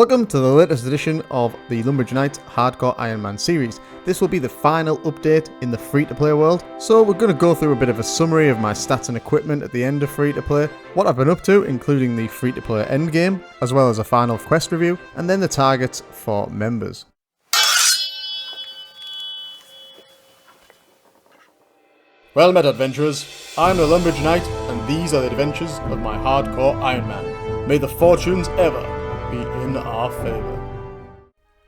Welcome to the latest edition of the Lumbridge Knight Hardcore Ironman series. This will be the final update in the free-to-play world, so we're going to go through a bit of a summary of my stats and equipment at the end of free-to-play, what I've been up to, including the free-to-play endgame, as well as a final quest review, and then the targets for members. Well met, adventurers. I'm the Lumbridge Knight, and these are the adventures of my hardcore Ironman. May the fortunes ever be in our favour.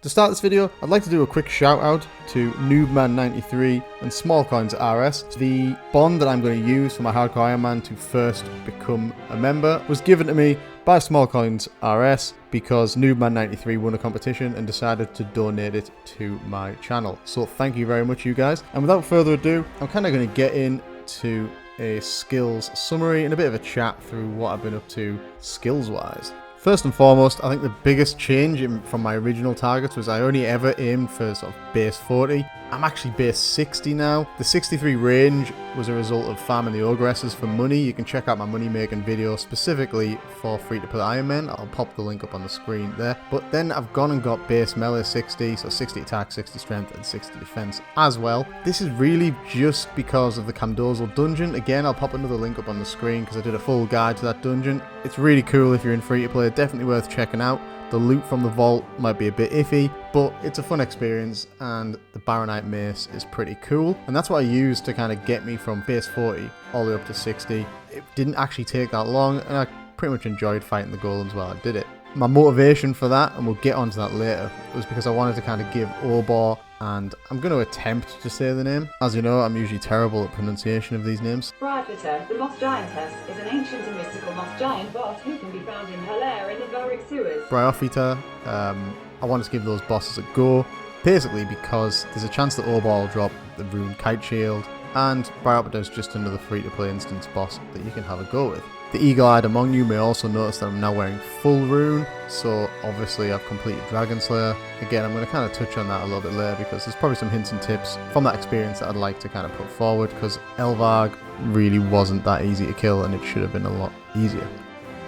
To start this video, I'd like to do a quick shout out to Noobman93 and Smallcoins RS. The bond that I'm going to use for my hardcore Ironman to first become a member was given to me by Smallcoins RS because Noobman93 won a competition and decided to donate it to my channel. So thank you very much, you guys. And without further ado, I'm kind of going to get into a skills summary and a bit of a chat through what I've been up to skills wise. First and foremost, I think the biggest change from my original targets was I only ever aimed for sort of base 40. I'm actually base 60 now. The 63 range was a result of farming the ogresses for money. You can check out my money making video specifically for free-to-play Ironmen. I'll pop the link up on the screen there. But then I've gone and got base melee 60, so 60 attack, 60 strength, and 60 defense as well. This is really just because of the Camdozaal dungeon. Again, I'll pop another link up on the screen because I did a full guide to that dungeon. It's really cool if you're in free-to-play. Definitely worth checking out. The loot from the vault might be a bit iffy, but it's a fun experience, and the Baronite mace is pretty cool. And that's what I used to kind of get me from base 40 all the way up to 60. It didn't actually take that long, and I pretty much enjoyed fighting the golems while I did it. My motivation for that, and we'll get onto that later, was because I wanted to kind of give Obor, and I'm going to attempt to say the name. As you know, I'm usually terrible at pronunciation of these names. Briarflitter, the moss giantess, is an ancient and mystical moss giant boss who can be found in her lair in the Varrock sewers. Briarflitter, I wanted to give those bosses a go, basically because there's a chance that Obor will drop the rune kite shield, and Briarflitter is just another free-to-play instance boss that you can have a go with. The eagle-eyed among you may also notice that I'm now wearing full rune, so obviously I've completed Dragon Slayer. Again, I'm going to kind of touch on that a little bit later because there's probably some hints and tips from that experience that I'd like to kind of put forward, because Elvarg really wasn't that easy to kill and it should have been a lot easier.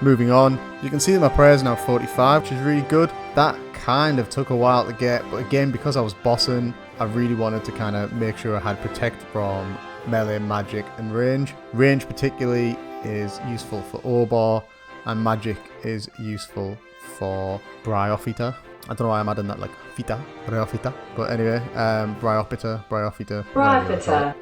Moving on, you can see that my prayer is now 45, which is really good. That kind of took a while to get, but again, because I was bossing, I really wanted to kind of make sure I had protect from melee, magic, and range. Range particularly is useful for Obor, and magic is useful for Briarflitter. I don't know why I'm adding that like Briarflitter, but anyway, Briarflitter.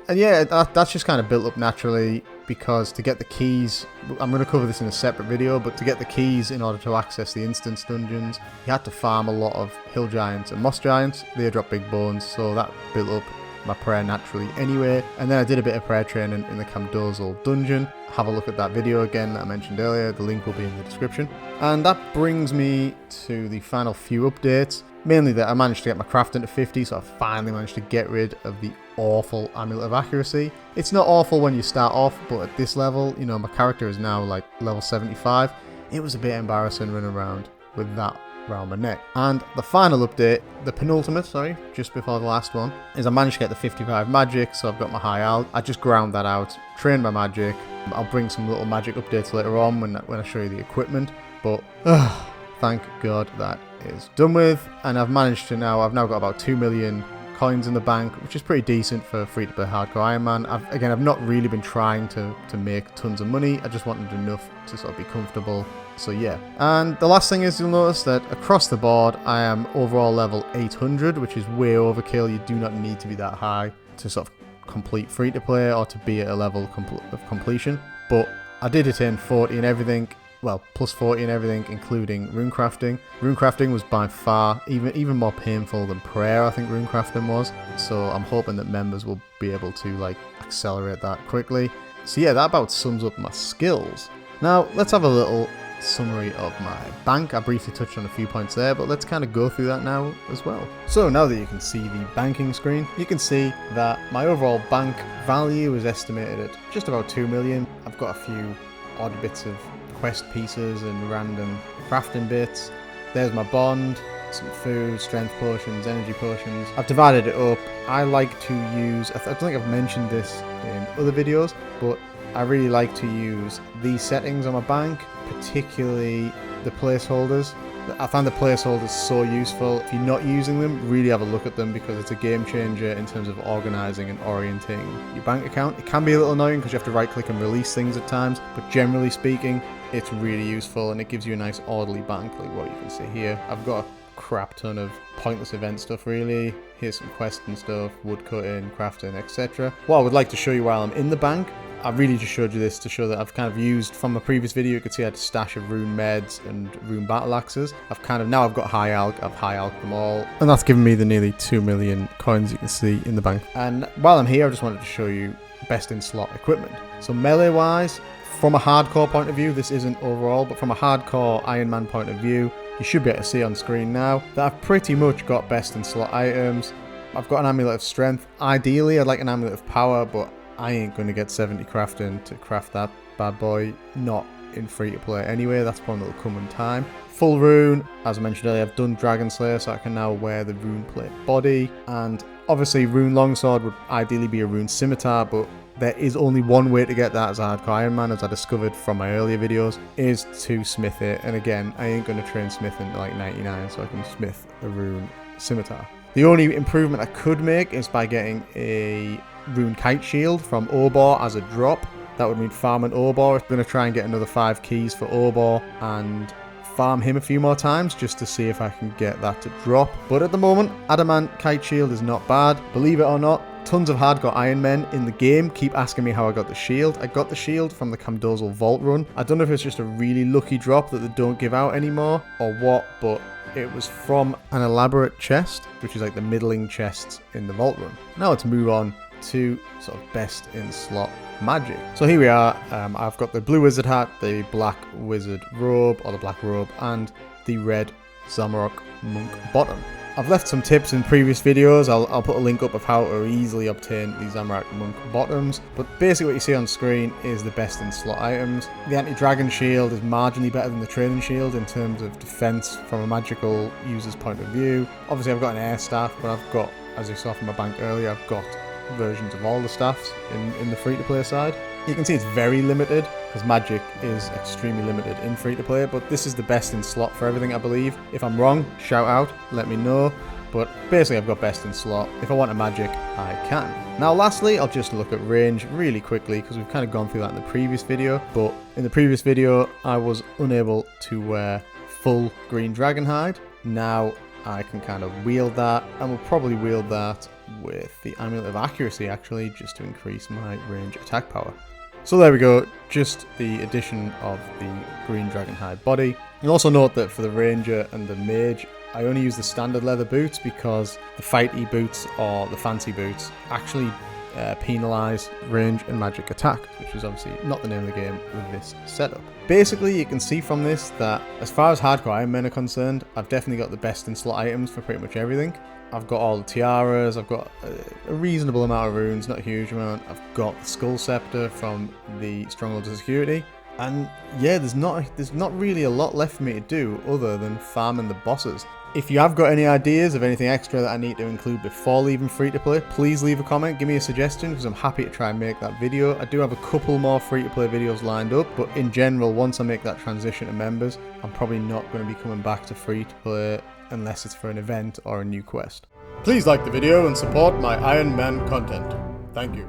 And yeah, that's just kind of built up naturally, because to get the keys, I'm going to cover this in a separate video, but to get the keys in order to access the instance dungeons, you had to farm a lot of hill giants and moss giants. They drop big bones, so that built up my prayer naturally anyway. And then I did a bit of prayer training in the Camdozaal dungeon. Have a look at that video again that I mentioned earlier. The link will be in the description. And that brings me to the final few updates. Mainly that I managed to get my crafting to 50, so I finally managed to get rid of the awful Amulet of Accuracy. It's not awful when you start off, but at this level, you know, my character is now like level 75. It was a bit embarrassing running around with that around my neck. And the final update, the penultimate, just before the last one, is I managed to get the 55 magic, so I've got my high alt. I just ground that out, trained my magic. I'll bring some little magic updates later on when I show you the equipment, but thank God that is done with. And I've now got about 2 million coins in the bank, which is pretty decent for free-to-play hardcore Ironman. I've not really been trying to make tons of money. I just wanted enough to sort of be comfortable. So yeah. And the last thing is, you'll notice that across the board I am overall level 800, which is way overkill. You do not need to be that high to sort of complete free-to-play or to be at a level of completion. But I did attain 40 and everything. Well, plus 40 and everything, including runecrafting. Runecrafting was by far even more painful than prayer, I think runecrafting was. So I'm hoping that members will be able to like accelerate that quickly. So yeah, that about sums up my skills. Now let's have a little summary of my bank. I briefly touched on a few points there, but let's kind of go through that now as well. So now that you can see the banking screen, you can see that my overall bank value is estimated at just about 2 million. I've got a few odd bits of quest pieces and random crafting bits. There's my bond, some food, strength potions, energy potions. I've divided it up. I like to use, I don't think I've mentioned this in other videos, but I really like to use these settings on my bank, particularly the placeholders. I find the placeholders so useful. If you're not using them, really have a look at them because it's a game changer in terms of organising and orienting your bank account. It can be a little annoying because you have to right click and release things at times, but generally speaking, it's really useful and it gives you a nice orderly bank like what you can see here. I've got a crap ton of pointless event stuff really. Here's some quest and stuff, wood cutting, crafting, etc. What I would like to show you while I'm in the bank, I really just showed you this to show that I've kind of used, from the previous video you could see I had a stash of rune meds and rune battle axes. I've got high alch, I've high alched them all, and that's given me the nearly 2 million coins you can see in the bank. And while I'm here, I just wanted to show you best in slot equipment. So melee wise, from a hardcore point of view, this isn't overall, but from a hardcore Ironman point of view, you should be able to see on screen now that I've pretty much got best in slot items. I've got an amulet of strength. Ideally, I'd like an amulet of power, but I ain't going to get 70 crafting to craft that bad boy. Not in free to play anyway. That's one that will come in time. Full rune, as I mentioned earlier, I've done Dragon Slayer, so I can now wear the rune plate body. And obviously, rune longsword would ideally be a rune scimitar, but there is only one way to get that as a hardcore Iron Man, as I discovered from my earlier videos, is to smith it. And again, I ain't going to train smithing to like 99, so I can smith a rune scimitar. The only improvement I could make is by getting a rune kite shield from Obor as a drop. That would mean farming Obor. I'm going to try and get another 5 keys for Obor and farm him a few more times just to see if I can get that to drop. But at the moment, Adamant Kite Shield is not bad. Believe it or not, tons of hardcore Ironmen in the game keep asking me how I got the shield. I got the shield from the Camdozaal vault run. I don't know if it's just a really lucky drop that they don't give out anymore or what, but it was from an elaborate chest, which is like the middling chests in the vault run. Now let's move on to sort of best in slot magic. So here we are. I've got the blue wizard hat, the black wizard robe or the black robe, and the red Zamorak monk bottom. I've left some tips in previous videos. I'll put a link up of how to easily obtain these Zamorak monk bottoms, but basically what you see on screen is the best in slot items. The anti-dragon shield is marginally better than the training shield in terms of defense from a magical user's point of view. Obviously I've got an air staff, but I've got, as you saw from my bank earlier, I've got versions of all the staffs in the free-to-play side. You can see it's very limited because magic is extremely limited in free-to-play, but this is the best in slot for everything, I believe. If I'm wrong, shout out, let me know. But basically I've got best in slot. If I want a magic, I can. Now lastly, I'll just look at range really quickly because we've kind of gone through that in the previous video. But in the previous video, I was unable to wear full green dragon hide. Now I can kind of wield that, and we'll probably wield that with the amulet of accuracy actually, just to increase my range attack power. So there we go, just the addition of the green dragon hide body. You'll also note that for the ranger and the mage, I only use the standard leather boots because the fighty boots or the fancy boots actually penalise range and magic attack, which is obviously not the name of the game with this setup. Basically, you can see from this that as far as hardcore Iron Men are concerned, I've definitely got the best in slot items for pretty much everything. I've got all the tiaras, I've got a reasonable amount of runes, not a huge amount. I've got the Skull Scepter from the Strongholds of Security. And yeah, there's not really a lot left for me to do other than farming the bosses. If you have got any ideas of anything extra that I need to include before leaving free to play, please leave a comment, give me a suggestion, because I'm happy to try and make that video. I do have a couple more free to play videos lined up, but in general, once I make that transition to members, I'm probably not going to be coming back to free to play unless it's for an event or a new quest. Please like the video and support my Iron Man content. Thank you.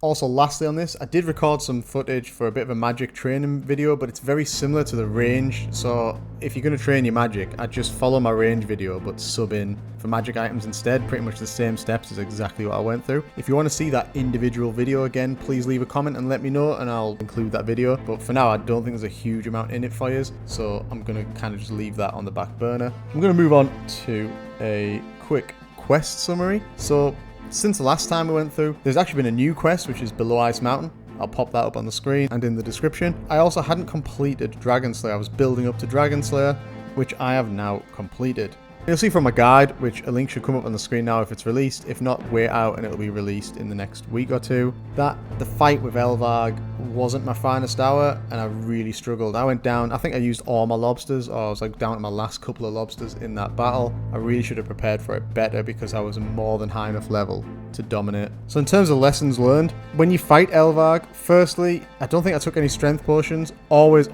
Also, lastly on this, I did record some footage for a bit of a magic training video, but it's very similar to the range. So if you're going to train your magic, I'd just follow my range video, but sub in for magic items instead. Pretty much the same steps is exactly what I went through. If you want to see that individual video again, please leave a comment and let me know, and I'll include that video. But for now, I don't think there's a huge amount in it for you, so I'm going to kind of just leave that on the back burner. I'm going to move on to a quick quest summary. So since the last time we went through, there's actually been a new quest, which is Below Ice Mountain. I'll pop that up on the screen and in the description. I also hadn't completed Dragon Slayer. I was building up to Dragon Slayer, which I have now completed. You'll see from my guide, which a link should come up on the screen now if it's released. If not, wait out and it'll be released in the next week or two. That the fight with Elvarg wasn't my finest hour, and I really struggled. I went down, I think I used all my lobsters, or I was like down to my last couple of lobsters in that battle. I really should have prepared for it better because I was more than high enough level to dominate. So in terms of lessons learned, when you fight Elvarg, firstly, I don't think I took any strength potions. Always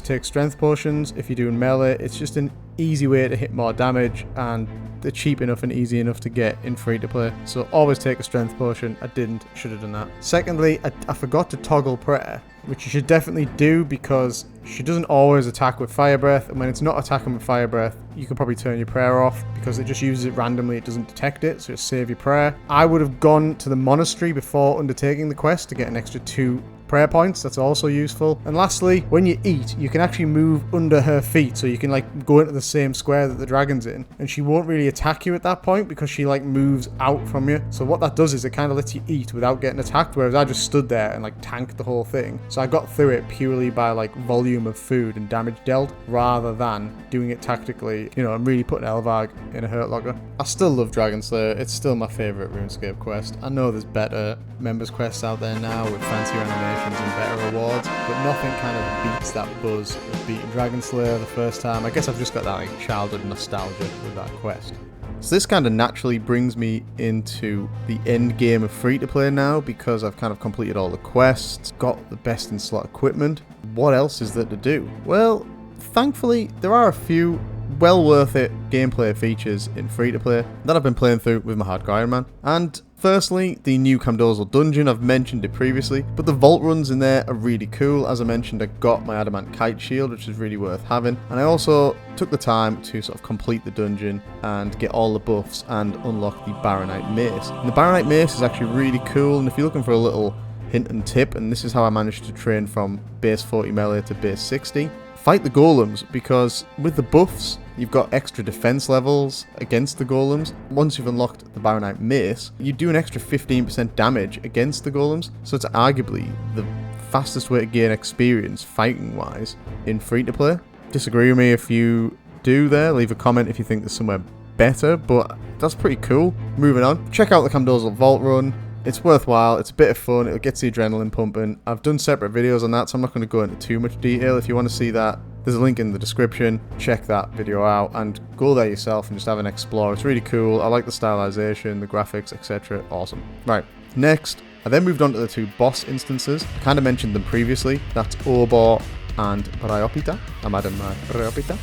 take strength potions if you're doing melee. It's just an easy way to hit more damage, and they're cheap enough and easy enough to get in free to play. So always take a strength potion. I didn't, should have done that. Secondly, I forgot to toggle prayer, which you should definitely do because she doesn't always attack with fire breath, and when it's not attacking with fire breath, you can probably turn your prayer off because it just uses it randomly. It doesn't detect it, so just save your prayer. I would have gone to the monastery before undertaking the quest to get an extra 2 prayer points. That's also useful. And lastly, when you eat, you can actually move under her feet, so you can like go into the same square that the dragon's in, and she won't really attack you at that point because she like moves out from you. So what that does is it kind of lets you eat without getting attacked, whereas I just stood there and like tanked the whole thing. So I got through it purely by like volume of food and damage dealt rather than doing it tactically, you know, and really putting Elvarg in a hurt locker. I still love Dragon Slayer. It's still my favorite RuneScape quest. I know there's better members quests out there now with fancier animations and better rewards, but nothing kind of beats that buzz of beating Dragon Slayer the first time. I guess I've just got that like childhood nostalgia with that quest. So this kind of naturally brings me into the end game of free to play now, because I've kind of completed all the quests, got the best in slot equipment. What else is there to do? Well, thankfully there are a few well worth it gameplay features in free to play that I've been playing through with my hardcore Ironman. And firstly, the new Camdozaal dungeon, I've mentioned it previously, but the vault runs in there are really cool. As I mentioned, I got my adamant kite shield, which is really worth having, and I also took the time to sort of complete the dungeon and get all the buffs and unlock the Baronite mace. And the Baronite mace is actually really cool, and if you're looking for a little hint and tip, and this is how I managed to train from base 40 melee to base 60, fight the golems, because with the buffs you've got extra defense levels against the golems. Once you've unlocked the Baronite mace, you do an extra 15% damage against the golems, so it's arguably the fastest way to gain experience fighting wise in free to play. Disagree with me if you do there, leave a comment if you think there's somewhere better, but that's pretty cool. Moving on, check out the Camdozaal vault run. It's worthwhile, it's a bit of fun, it gets the adrenaline pumping. I've done separate videos on that, so I'm not going to go into too much detail. If you want to see that, there's a link in the description. Check that video out and go there yourself and just have an explore. It's really cool. I like the stylization, the graphics, etc. Awesome. Right, next, I then moved on to the 2 boss instances. I kind of mentioned them previously. That's Obor and Bryopita. I'm adding my Bryopita.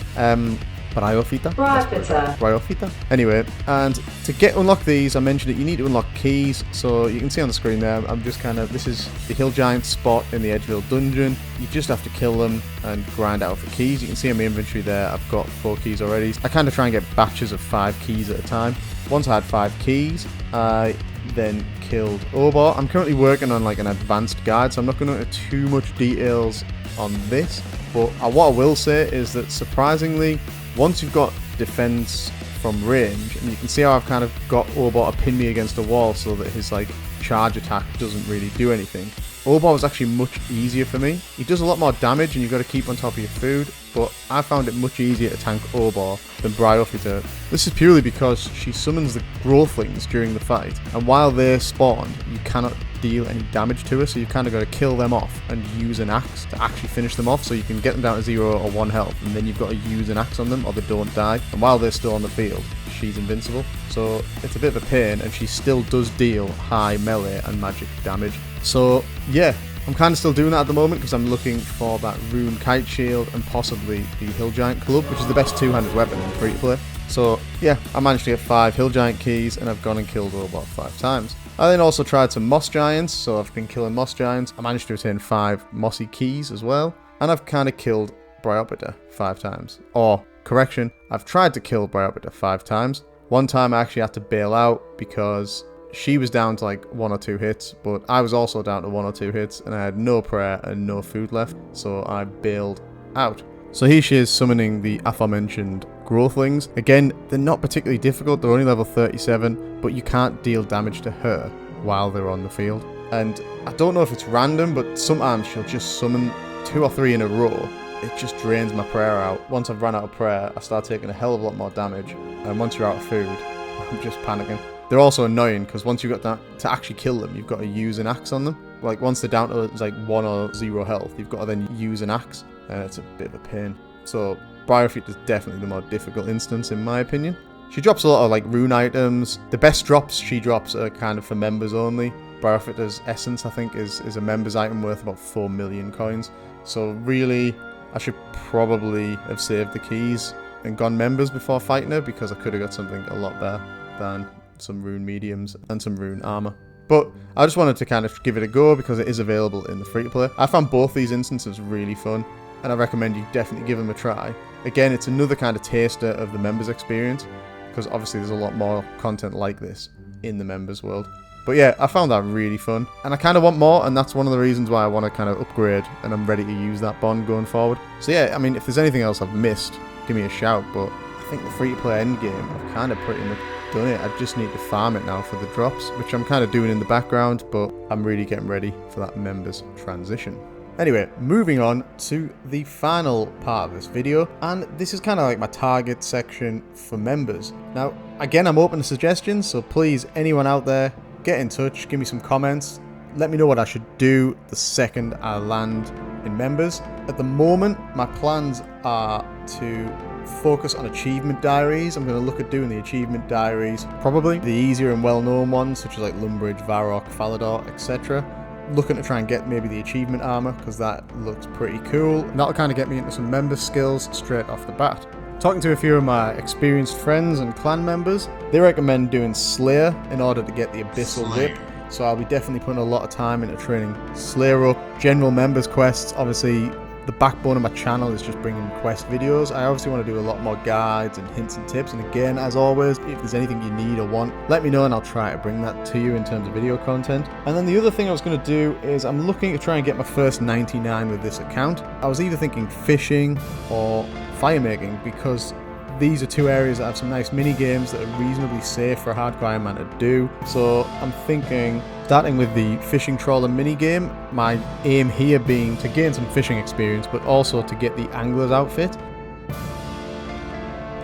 Bryopita. Anyway, and to unlock these, I mentioned that you need to unlock keys. So you can see on the screen there, I'm just kind of, this is the hill giant spot in the Edgeville dungeon. You just have to kill them and grind out for keys. You can see in my inventory there, I've got 4 keys already. I kind of try and get batches of 5 keys at a time. Once I had 5 keys, I then killed Obor. I'm currently working on like an advanced guide, so I'm not going into too much details on this. But what I will say is that surprisingly, once you've got defense from range, and you can see how I've kind of got Obor to pin me against a wall so that his like charge attack doesn't really do anything. Obor was actually much easier for me. He does a lot more damage and you've got to keep on top of your food, but I found it much easier to tank Obor than Bryophyta. This is purely because she summons the growthlings during the fight, and while they're spawned, you cannot deal any damage to her, so you've kind of got to kill them off and use an axe to actually finish them off, so you can get them down to 0 or 1 health, and then you've got to use an axe on them or they don't die, and while they're still on the field, she's invincible. So it's a bit of a pain, and she still does deal high melee and magic damage. So yeah, I'm kind of still doing that at the moment because I'm looking for that rune kite shield and possibly the hill giant club, which is the best 2-handed weapon in free to play. So yeah, I managed to get 5 hill giant keys and I've gone and killed Obor 5 times. I then also tried some moss giants, so I've been killing moss giants. I managed to attain 5 mossy keys as well, and I've kind of killed Bryopita 5 times. Or, correction, I've tried to kill Bryopita 5 times. One time I actually had to bail out because she was down to like 1 or 2 hits, but I was also down to 1 or 2 hits, and I had no prayer and no food left, so I bailed out. So here she is summoning the aforementioned growthlings. Again, they're not particularly difficult, they're only level 37, but you can't deal damage to her while they're on the field. And I don't know if it's random, but sometimes she'll just summon 2 or 3 in a row. It just drains my prayer out. Once I've run out of prayer, I start taking a hell of a lot more damage, and once you're out of food, I'm just panicking. They're also annoying because once you've got that, to actually kill them, you've got to use an axe on them. Like once they're down to like 1 or 0 health, you've got to then use an axe, and it's a bit of a pain. So Bryophyta is definitely the more difficult instance in my opinion. She drops a lot of like rune items. The best drops she drops are kind of for members only. Bryophyta's essence, I think, is a members item worth about 4 million coins. So really, I should probably have saved the keys and gone members before fighting her, because I could have got something a lot better than some rune mediums and some rune armor. But I just wanted to kind of give it a go because it is available in the free-to-play. I found both these instances really fun, and I recommend you definitely give them a try. Again, it's another kind of taster of the members experience, because obviously there's a lot more content like this in the members world. But yeah, I found that really fun, and I kind of want more, and that's one of the reasons why I want to kind of upgrade, and I'm ready to use that bond going forward. So yeah, I mean, if there's anything else I've missed, give me a shout, but I think the free-to-play endgame, I've kind of pretty much done it. I just need to farm it now for the drops, which I'm kind of doing in the background, but I'm really getting ready for that members transition. Anyway, moving on to the final part of this video, and this is kind of like my target section for members. Now, again, I'm open to suggestions, so please, anyone out there, get in touch, give me some comments, let me know what I should do the second I land in members. At the moment, my plans are to focus on achievement diaries. I'm going to look at doing the achievement diaries, probably the easier and well-known ones, such as like Lumbridge, Varrock, Falador, etc. Looking to try and get maybe the achievement armor, because that looks pretty cool. And that'll kind of get me into some member skills straight off the bat. Talking to a few of my experienced friends and clan members, they recommend doing Slayer in order to get the Abyssal Whip. So I'll be definitely putting a lot of time into training Slayer up. General members quests, obviously the backbone of my channel is just bringing quest videos. I obviously want to do a lot more guides and hints and tips, and again, as always, if there's anything you need or want, let me know and I'll try to bring that to you in terms of video content. And then the other thing I was going to do is I'm looking to try and get my first 99 with this account. I was either thinking fishing or firemaking, because these are two areas that have some nice mini games that are reasonably safe for a hardcore Ironman to do. So I'm thinking, starting with the fishing trawler mini game, my aim here being to gain some fishing experience, but also to get the angler's outfit.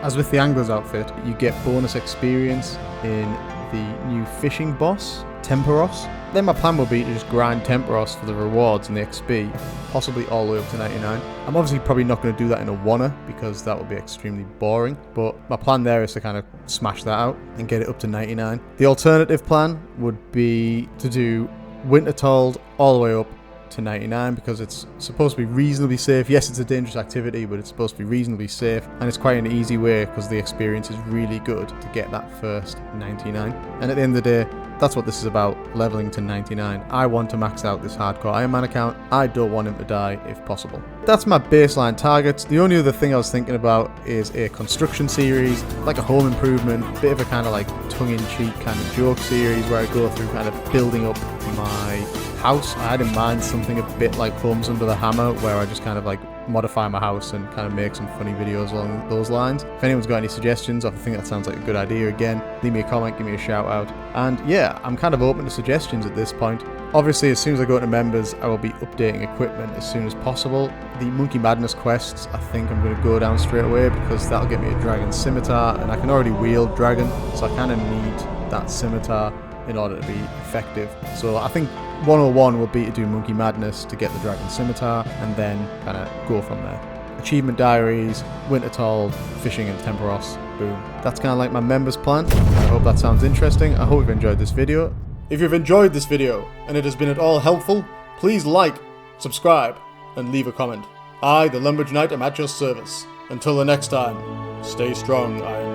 As with the angler's outfit, you get bonus experience in the new fishing boss, Tempoross. Then my plan will be to just grind Tempoross for the rewards and the XP, possibly all the way up to 99. I'm obviously probably not going to do that in a wanna, because that would be extremely boring, but my plan there is to kind of smash that out and get it up to 99. The alternative plan would be to do Wintertodt all the way up to 99, because it's supposed to be reasonably safe. Yes, it's a dangerous activity, but it's supposed to be reasonably safe, and it's quite an easy way because the experience is really good to get that first 99. And at the end of the day, that's what this is about, leveling to 99. I want to max out this hardcore Ironman account. I don't want him to die if possible. That's my baseline targets. The only other thing I was thinking about is a construction series, like a home improvement, bit of a kind of like tongue-in-cheek kind of joke series where I go through kind of building up my house. I had in mind something a bit like Homes Under the Hammer, where I just kind of like modify my house and kind of make some funny videos along those lines. If anyone's got any suggestions, or if I think that sounds like a good idea, again, leave me a comment, give me a shout out. And yeah, I'm kind of open to suggestions at this point. Obviously, as soon as I go into members, I will be updating equipment as soon as possible. The Monkey Madness quests, I think I'm going to go down straight away, because that'll get me a dragon scimitar, and I can already wield dragon, so I kind of need that scimitar in order to be effective. So I think 101 will be to do Monkey Madness to get the dragon scimitar, and then kind of go from there. Achievement Diaries, Wintertodt, fishing and Tempoross, boom. That's kind of like my members plan. I hope that sounds interesting. I hope you've enjoyed this video. If you've enjoyed this video and it has been at all helpful, please like, subscribe, and leave a comment. I, the Lumbridge Knight, am at your service. Until the next time, stay strong, Iron.